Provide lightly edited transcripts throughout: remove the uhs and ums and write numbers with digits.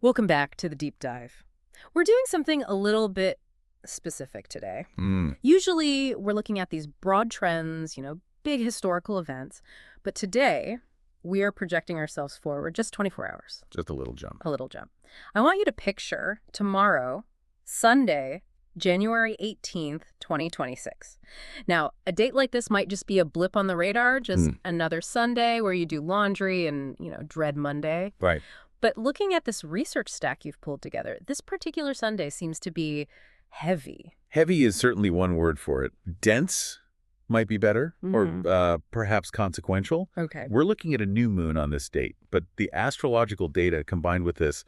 Welcome back to the deep dive. We're doing something a little bit specific today. Mm, Usually, we're looking at these broad trends, big historical events. But today, we are projecting ourselves forward just 24 hours, just a little jump. a little jump. I want you to picture tomorrow, Sunday, January 18th, 2026. Now, a date like this might just be a blip on the radar, just another Sunday where you do laundry and, dread Monday. Right. But looking at this research stack you've pulled together, this particular Sunday seems to be heavy. Heavy is certainly one word for it. Dense might be better, or perhaps consequential. Okay. We're looking at a new moon on this date, but the astrological data combined with this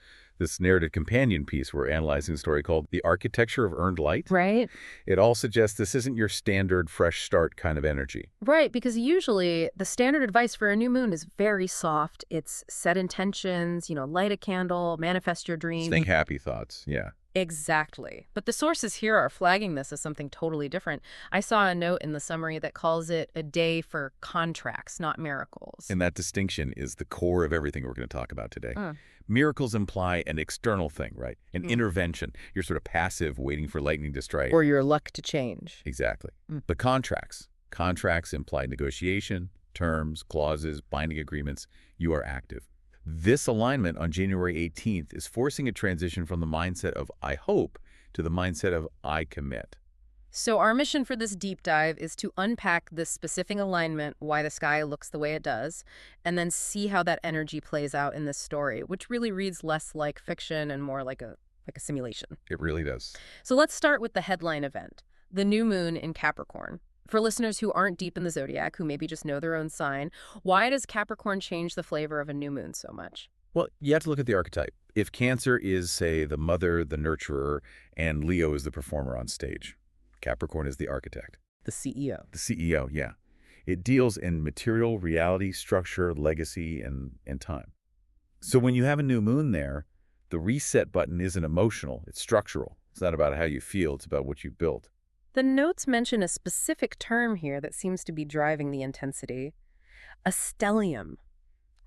narrative companion piece we're analyzing, a story called The Architecture of Earned Light. Right? It all suggests this isn't your standard fresh start kind of energy. Right, because usually the standard advice for a new moon is very soft. It's set intentions, light a candle, manifest your dream. Think happy thoughts, yeah. Exactly. But the sources here are flagging this as something totally different. I saw a note in the summary that calls it a day for contracts, not miracles. And that distinction is the core of everything we're going to talk about today. Uh. Miracles imply an external thing, right? An intervention. You're sort of passive, waiting for lightning to strike. Or your luck to change. Exactly. But contracts imply negotiation, terms, clauses, binding agreements. You are active. This alignment on January 18th is forcing a transition from the mindset of I hope to the mindset of I commit. So our mission for this deep dive is to unpack this specific alignment, why the sky looks the way it does, and then see how that energy plays out in this story, which really reads less like fiction and more like a simulation. It really does. So let's start with the headline event, the new moon in Capricorn. For listeners who aren't deep in the zodiac, who maybe just know their own sign, why does Capricorn change the flavor of a new moon so much? Well, you have to look at the archetype. If Cancer is, say, the mother, the nurturer, and Leo is the performer on stage, Capricorn is the architect. The CEO. The CEO, yeah. It deals in material, reality, structure, legacy, and time. So when you have a new moon there, the reset button isn't emotional, it's structural. It's not about how you feel, it's about what you built. The notes mention a specific term here that seems to be driving the intensity. A stellium.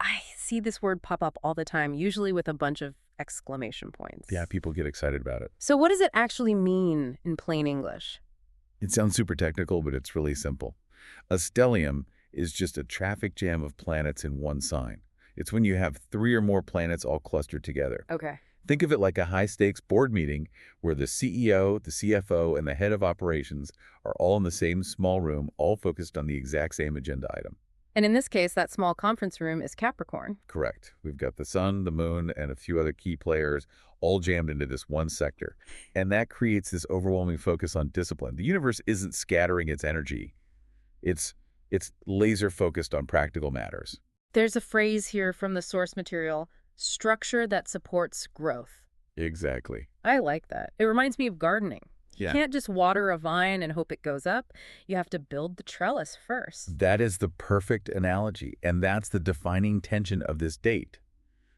I see this word pop up all the time, usually with a bunch of exclamation points. Yeah, people get excited about it. So what does it actually mean in plain English? It sounds super technical, but it's really simple. A stellium is just a traffic jam of planets in one sign. It's when you have 3 or more planets all clustered together. Okay. Think of it like a high-stakes board meeting where the CEO, the CFO, and the head of operations are all in the same small room, all focused on the exact same agenda item. And in this case, that small conference room is Capricorn. Correct. We've got the sun, the moon, and a few other key players all jammed into this one sector. And that creates this overwhelming focus on discipline. The universe isn't scattering its energy. It's laser focused on practical matters. There's a phrase here from the source material, structure that supports growth. Exactly. I like that. It reminds me of gardening. You Yeah. can't just water a vine and hope it goes up. You have to build the trellis first. That is the perfect analogy, and that's the defining tension of this date.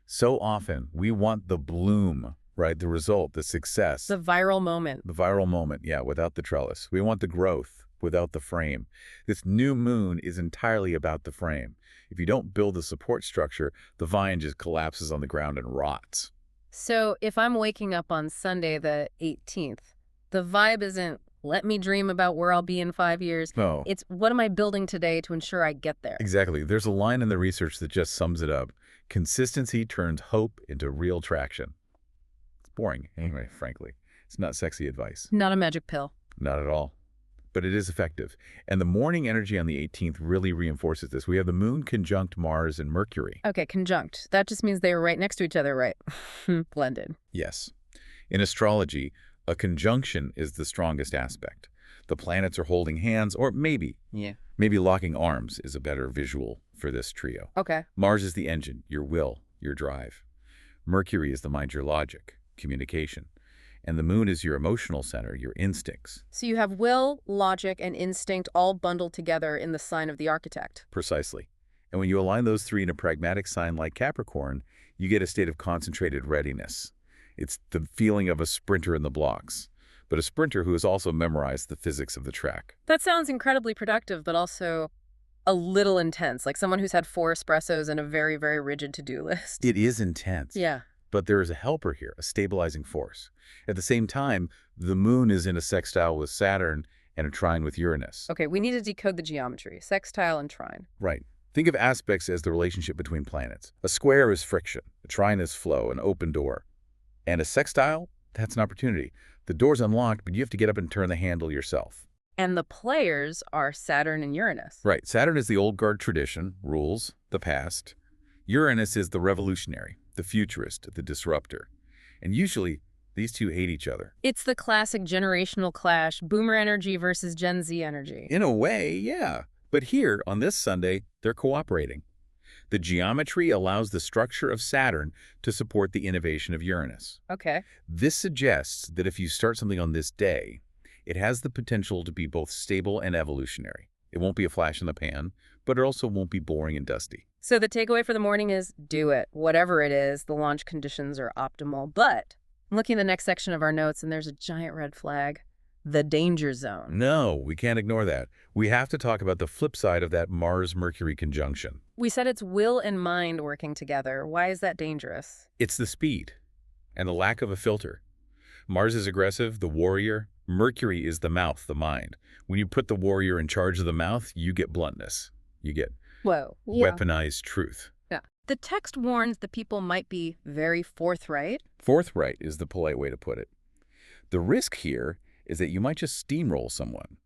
So often, we want the bloom, right? The result, the success. The viral moment. The viral moment, yeah, without the trellis. We want the growth without the frame. This new moon is entirely about the frame. If you don't build a support structure, the vine just collapses on the ground and rots. So if I'm waking up on Sunday the 18th, the vibe isn't, let me dream about where I'll be in 5 years. No. It's, what am I building today to ensure I get there? Exactly. There's a line in the research that just sums it up. Consistency turns hope into real traction. It's boring, anyway, frankly. It's not sexy advice. Not a magic pill. Not at all. But it is effective. And the morning energy on the 18th really reinforces this. We have the moon conjunct Mars and Mercury. Okay, conjunct. That just means they were right next to each other, right? Blended. Yes. In astrology, a conjunction is the strongest aspect. The planets are holding hands, or maybe locking arms is a better visual for this trio. Okay. Mars is the engine, your will, your drive. Mercury is the mind, your logic, communication. And the moon is your emotional center, your instincts. So you have will, logic, and instinct all bundled together in the sign of the architect. Precisely. And when you align those 3 in a pragmatic sign like Capricorn, you get a state of concentrated readiness. It's the feeling of a sprinter in the blocks, but a sprinter who has also memorized the physics of the track. That sounds incredibly productive, but also a little intense, like someone who's had 4 espressos and a very, very rigid to-do list. It is intense. Yeah. But there is a helper here, a stabilizing force. At the same time, the moon is in a sextile with Saturn and a trine with Uranus. Okay, we need to decode the geometry, sextile and trine. Right. Think of aspects as the relationship between planets. A square is friction, a trine is flow, an open door. And a sextile? That's an opportunity. The door's unlocked, but you have to get up and turn the handle yourself. And the players are Saturn and Uranus. Right. Saturn is the old guard tradition, rules, the past. Uranus is the revolutionary, the futurist, the disruptor. And usually, these two hate each other. It's the classic generational clash, boomer energy versus Gen Z energy. In a way, yeah. But here, on this Sunday, they're cooperating. The geometry allows the structure of Saturn to support the innovation of Uranus. Okay. This suggests that if you start something on this day, it has the potential to be both stable and evolutionary. It won't be a flash in the pan, but it also won't be boring and dusty. So the takeaway for the morning is do it. Whatever it is, the launch conditions are optimal. But I'm looking at the next section of our notes, and there's a giant red flag. The danger zone. No, we can't ignore that. We have to talk about the flip side of that Mars-Mercury conjunction. We said it's will and mind working together. Why is that dangerous? It's the speed and the lack of a filter. Mars is aggressive, the warrior. Mercury is the mouth, the mind. When you put the warrior in charge of the mouth, you get bluntness. You get weaponized truth. Yeah. The text warns that people might be very forthright. Forthright is the polite way to put it. The risk here is that you might just steamroll someone.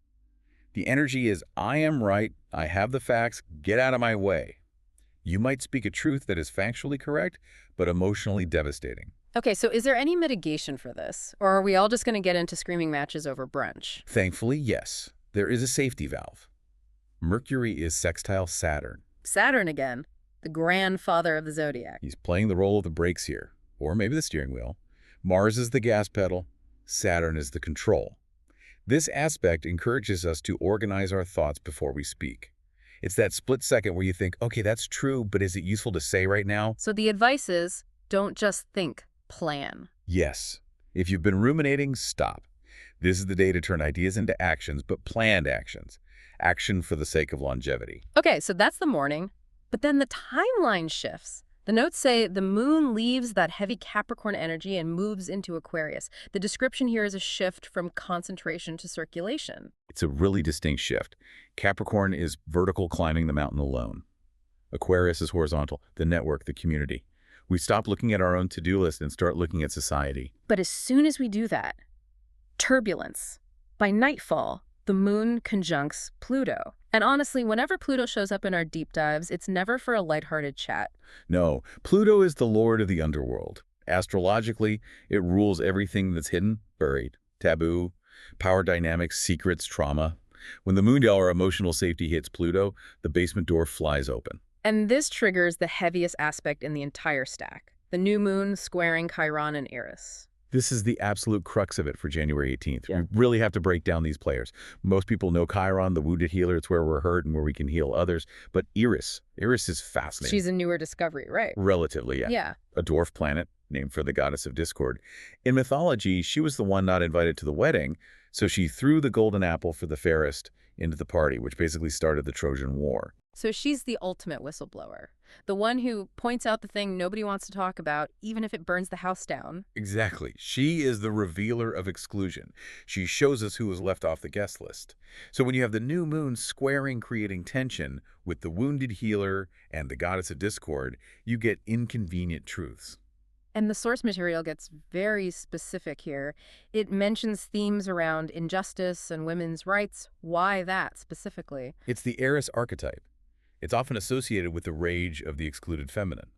The energy is, I am right, I have the facts, get out of my way. You might speak a truth that is factually correct, but emotionally devastating. Okay, so is there any mitigation for this? Or are we all just going to get into screaming matches over brunch? Thankfully, yes. There is a safety valve. Mercury is sextile Saturn. Saturn again, the grandfather of the zodiac. He's playing the role of the brakes here, or maybe the steering wheel. Mars is the gas pedal, Saturn is the control. This aspect encourages us to organize our thoughts before we speak. It's that split second where you think, okay, that's true, but is it useful to say right now? So the advice is, don't just think, plan. Yes. If you've been ruminating, stop. This is the day to turn ideas into actions, but planned actions. Action for the sake of longevity. Okay, so that's the morning. But then the timeline shifts. The notes say the moon leaves that heavy Capricorn energy and moves into Aquarius. The description here is a shift from concentration to circulation. It's a really distinct shift. Capricorn is vertical, climbing the mountain alone. Aquarius is horizontal, the network, the community. We stop looking at our own to-do list and start looking at society. But as soon as we do that, turbulence. By nightfall, the moon conjuncts Pluto. And honestly, whenever Pluto shows up in our deep dives, it's never for a lighthearted chat. No, Pluto is the lord of the underworld. Astrologically, it rules everything that's hidden, buried, taboo, power dynamics, secrets, trauma. When the moon or emotional safety hits Pluto, the basement door flies open. And this triggers the heaviest aspect in the entire stack, the new moon squaring Chiron and Eris. This is the absolute crux of it for January 18th. Yeah. We really have to break down these players. Most people know Chiron, the wounded healer. It's where we're hurt and where we can heal others. But Eris is fascinating. She's a newer discovery, right? Relatively, yeah. Yeah. A dwarf planet named for the goddess of discord. In mythology, she was the one not invited to the wedding, so she threw the golden apple for the fairest into the party, which basically started the Trojan War. So she's the ultimate whistleblower, the one who points out the thing nobody wants to talk about, even if it burns the house down. Exactly. She is the revealer of exclusion. She shows us who was left off the guest list. So when you have the new moon squaring, creating tension with the wounded healer and the goddess of discord, you get inconvenient truths. And the source material gets very specific here. It mentions themes around injustice and women's rights. Why that specifically? It's the Eris archetype. It's often associated with the rage of the excluded feminine.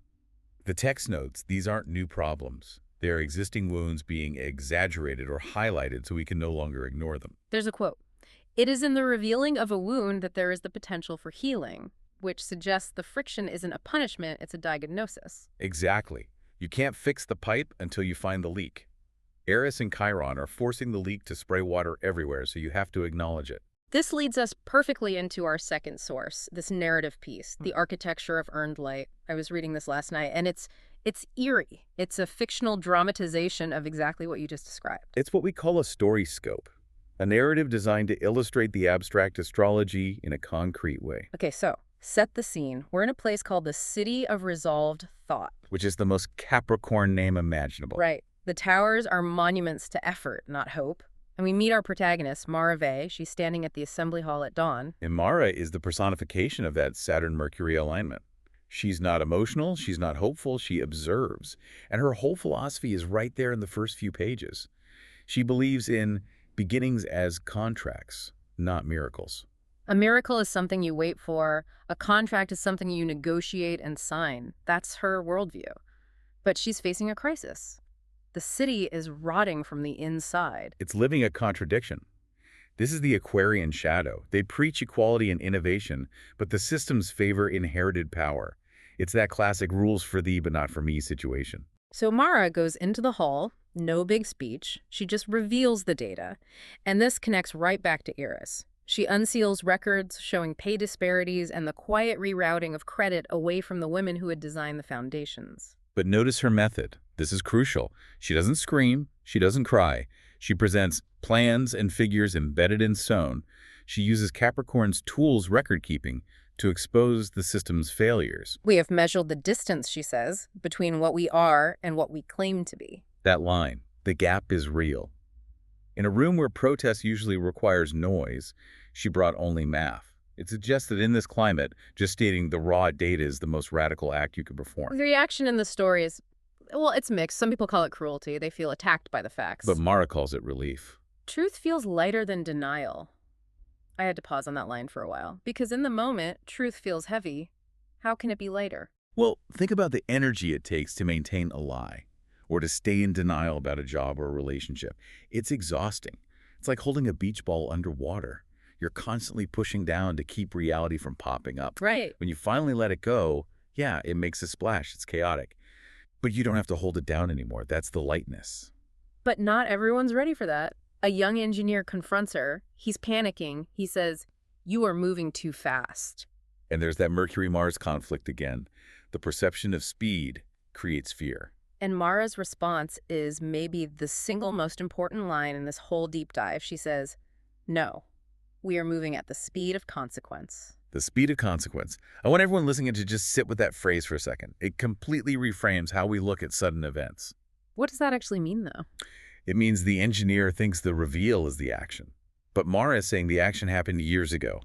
The text notes these aren't new problems. They are existing wounds being exaggerated or highlighted so we can no longer ignore them. There's a quote. It is in the revealing of a wound that there is the potential for healing, which suggests the friction isn't a punishment, it's a diagnosis. Exactly. You can't fix the pipe until you find the leak. Eris and Chiron are forcing the leak to spray water everywhere, so you have to acknowledge it. This leads us perfectly into our second source, this narrative piece, the architecture of earned light. I was reading this last night, and it's eerie. It's a fictional dramatization of exactly what you just described. It's what we call a StoryScope, a narrative designed to illustrate the abstract astrology in a concrete way. Okay, so Set the scene. We're in a place called the City of Resolved Thought. Which is the most Capricorn name imaginable. Right. The towers are monuments to effort, not hope. And we meet our protagonist, Mara Vey. She's standing at the assembly hall at dawn. And Mara is the personification of that Saturn-Mercury alignment. She's not emotional, she's not hopeful, she observes. And her whole philosophy is right there in the first few pages. She believes in beginnings as contracts, not miracles. A miracle is something you wait for. A contract is something you negotiate and sign. That's her worldview. But she's facing a crisis. The city is rotting from the inside. It's living a contradiction. This is the Aquarian shadow. They preach equality and innovation, but the systems favor inherited power. It's that classic rules for thee but not for me situation. So Mara goes into the hall, no big speech. She just reveals the data. And this connects right back to Iris. She unseals records showing pay disparities and the quiet rerouting of credit away from the women who had designed the foundations. But notice her method. This is crucial. She doesn't scream. She doesn't cry. She presents plans and figures embedded in stone. She uses Capricorn's tools record-keeping to expose the system's failures. We have measured the distance, she says, between what we are and what we claim to be. That line, the gap is real. In a room where protest usually requires noise, she brought only math. It suggests that in this climate, just stating the raw data is the most radical act you could perform. The reaction in the story is, well, it's mixed. Some people call it cruelty. They feel attacked by the facts. But Mara calls it relief. Truth feels lighter than denial. I had to pause on that line for a while, because in the moment, truth feels heavy. How can it be lighter? Well, think about the energy it takes to maintain a lie, or to stay in denial about a job or a relationship. It's exhausting. It's like holding a beach ball underwater. You're constantly pushing down to keep reality from popping up. Right. When you finally let it go, yeah, it makes a splash. It's chaotic. But you don't have to hold it down anymore. That's the lightness. But not everyone's ready for that. A young engineer confronts her. He's panicking. He says, "You are moving too fast." And there's that Mercury-Mars conflict again. The perception of speed creates fear. And Mara's response is maybe the single most important line in this whole deep dive. She says, "No, we are moving at the speed of consequence." The speed of consequence. I want everyone listening to just sit with that phrase for a second. It completely reframes how we look at sudden events. What does that actually mean, though? It means the engineer thinks the reveal is the action. But Mara is saying the action happened years ago.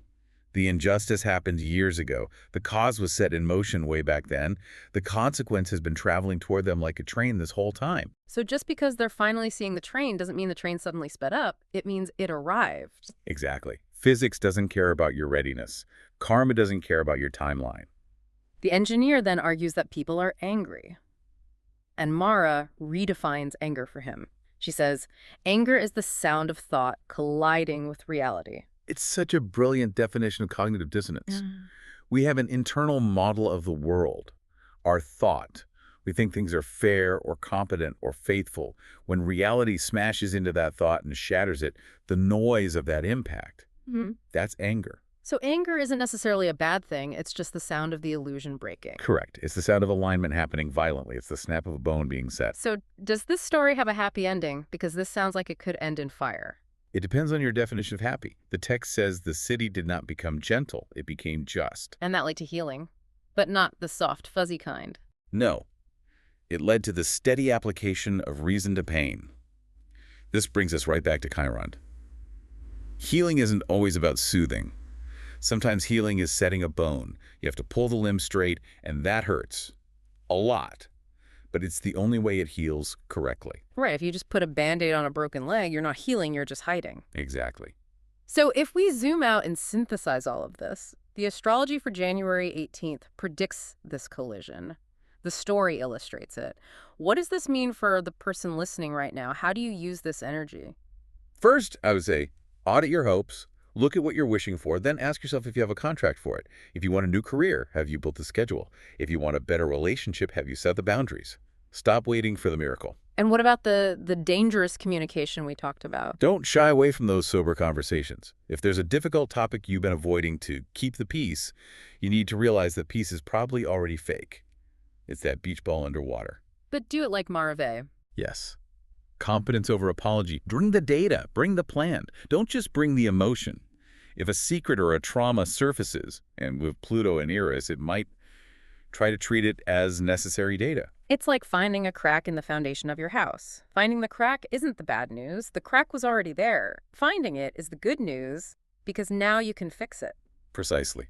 The injustice happened years ago. The cause was set in motion way back then. The consequence has been traveling toward them like a train this whole time. So just because they're finally seeing the train doesn't mean the train suddenly sped up. It means it arrived. Exactly. Physics doesn't care about your readiness. Karma doesn't care about your timeline. The engineer then argues that people are angry. And Mara redefines anger for him. She says, anger is the sound of thought colliding with reality. It's such a brilliant definition of cognitive dissonance. We have an internal model of the world, our thought. We think things are fair or competent or faithful. When reality smashes into that thought and shatters it, the noise of that impact, that's anger. So anger isn't necessarily a bad thing. It's just the sound of the illusion breaking. Correct. It's the sound of alignment happening violently. It's the snap of a bone being set. So does this story have a happy ending? Because this sounds like it could end in fire. It depends on your definition of happy. The text says the city did not become gentle. It became just. And that led to healing, but not the soft, fuzzy kind. No. It led to the steady application of reason to pain. This brings us right back to Chiron. Healing isn't always about soothing. Sometimes healing is setting a bone. You have to pull the limb straight, and that hurts. A lot. But it's the only way it heals correctly. Right, if you just put a Band-Aid on a broken leg, you're not healing, you're just hiding. Exactly. So if we zoom out and synthesize all of this, the astrology for January 18th predicts this collision. The story illustrates it. What does this mean for the person listening right now? How do you use this energy? First, I would say, audit your hopes. Look at what you're wishing for, then ask yourself if you have a contract for it. If you want a new career, have you built the schedule? If you want a better relationship, have you set the boundaries? Stop waiting for the miracle. And what about the dangerous communication we talked about? Don't shy away from those sober conversations. If there's a difficult topic you've been avoiding to keep the peace, you need to realize that peace is probably already fake. It's that beach ball underwater. But do it like Mara Vey. Yes. Competence over apology. Bring the data. Bring the plan. Don't just bring the emotion. If a secret or a trauma surfaces, and with Pluto and Eris, it might try to treat it as necessary data. It's like finding a crack in the foundation of your house. Finding the crack isn't the bad news. The crack was already there. Finding it is the good news because now you can fix it. Precisely.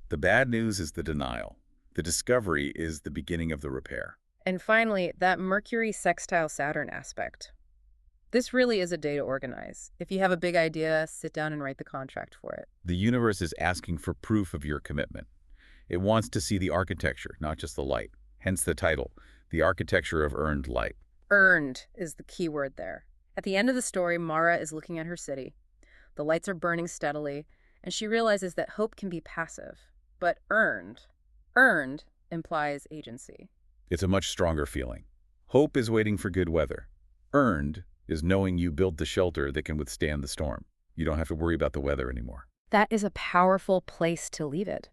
The bad news is the denial. The discovery is the beginning of the repair. And finally, that Mercury sextile Saturn aspect. This really is a day to organize. If you have a big idea, sit down and write the contract for it. The universe is asking for proof of your commitment. It wants to see the architecture, not just the light. Hence the title, The Architecture of Earned Light. Earned is the key word there. At the end of the story, Mara is looking at her city. The lights are burning steadily, and she realizes that hope can be passive. But earned implies agency. It's a much stronger feeling. Hope is waiting for good weather. Earned is knowing you built the shelter that can withstand the storm. You don't have to worry about the weather anymore. That is a powerful place to leave it.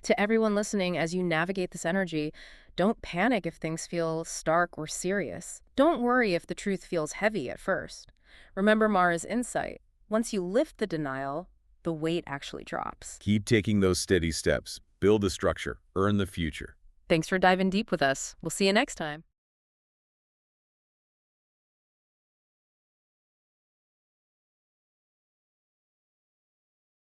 To everyone listening, as you navigate this energy, don't panic if things feel stark or serious. Don't worry if the truth feels heavy at first. Remember Mara's insight. Once you lift the denial, the weight actually drops. Keep taking those steady steps. Build the structure. Earn the future. Thanks for diving deep with us. We'll see you next time.